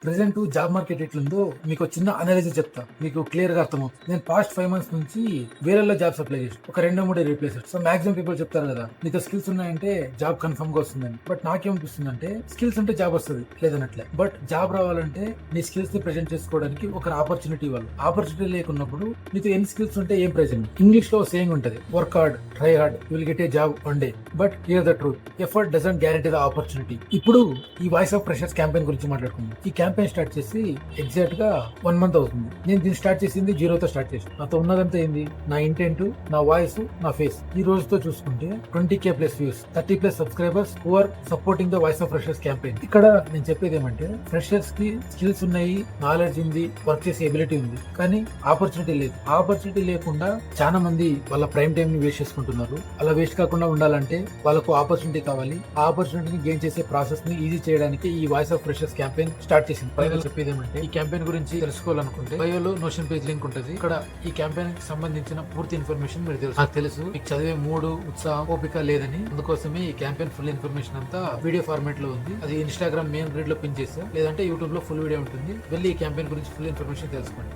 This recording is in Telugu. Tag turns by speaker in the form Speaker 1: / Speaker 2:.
Speaker 1: ప్రెసెంట్ జాబ్ మార్కెట్ ఎట్లుందో మీకు ఒక చిన్న అనాలిసిస్ చెప్తా, మీకు క్లియర్ గా అర్థమవుతుంది. నేను పాస్ట్ 5 months నుంచి వేరేలో జాబ్స్ అప్లై చేసి ఒక 2-3 రీప్లేస్. సో మాక్సిమం పీపుల్ చెప్తారు కదా, నీతో స్కిల్స్ ఉన్నాయంటే జాబ్ కన్ఫర్మ్ గా వస్తుందని. బట్ నాకేమనిపిస్తుంది అంటే, స్కిల్స్ ఉంటే జాబ్ వస్తుంది లేదనట్లే, బట్ జాబ్ రావాలంటే నీ స్కిల్స్ ని ప్రెజెంట్ చేసుకోవడానికి ఒక ఆపర్చునిటీ ఇవ్వాలి. ఆపర్చునిటీ లేకున్నప్పుడు నీతో ఎన్ని స్కిల్స్ ఉంటే ఏం ప్రెజెంట్. ఇంగ్లీష్ లో సేయింగ్ ఉంటది, work hard try hard you will get a job one day. But here the truth, effort doesn't guarantee the opportunity. ఇప్పుడు ఈ వాయిస్ ఆఫ్ ఫ్రెషర్స్ క్యాంపెయిన్ గురించి మాట్లాడుకుందాం. ఈ క్యాంపెయిన్ స్టార్ట్ చేసి ఎగ్జాక్ట్ గా 1 month అవుతుంది. నేను దీన్ని స్టార్ట్ చేసింది 0తో స్టార్ట్ చేసి, నాతో ఉన్నదంతా ఏంది, నా ఇంటెంట్, నా వాయిస్, నా ఫేస్. ఈ రోజుతో చూసుకుంటే 20K plus views, 30+ subscribers who are supporting the voice of freshers campaign. ఇక్కడ నేను చెప్పేది ఏమంటే, ఫ్రెషర్స్ కి స్కిల్స్ ఉన్నాయి, నాలెడ్జ్ ఉంది, వర్క్ చేసే ఎబిలిటీ ఉంది, కానీ ఆపర్చునిటీ లేదు. ఆపర్చునిటీ లేకుండా చాలా మంది వాళ్ళ ప్రైమ్ టైం ని వేస్ట్ చేసుకుంటున్నారు. అలా వేస్ట్ కాకుండా ఉండాలంటే వాళ్ళకు ఆపర్చునిటీ కావాలి. ఆ ఆపర్చునిటీని గెయిన్ చేసే ప్రాసెస్ ని ఈజీ చేయడానికి ఈ voice of freshers campaign start చేసింది. ఫైనల్ చెప్పేది ఏమంటే, ఈ క్యాంపెయిన్ గురించి తెలుసుకోవాలనుకుంటే బయోలో నోషన్ పేజ్ లింక్ ఉంటుంది. ఇక్కడ ఈ క్యాంపెయిన్ కి సంబంధించిన పూర్తి ఇన్ఫర్మేషన్ మీరు తెలుసు. నాకు తెలుసు మీకు చదివే మూడు, ఉత్సాహం, ఓపిక లేదని. అందుకోసమే ఈ క్యాంపెయిన్ ఫుల్ ఇన్ఫర్మేషన్ అంతా వీడియో ఫార్మాట్ లో ఉంది. అది ఇన్స్టాగ్రామ్ మెయిన్ గ్రిడ్ లో పిన్ చేసా, లేదంటే యూట్యూబ్ లో ఫుల్ వీడియో ఉంటుంది. వెళ్ళి ఈ క్యాంపెయిన్ గురించి ఫుల్ ఇన్ఫర్మేషన్ తెలుసుకోండి.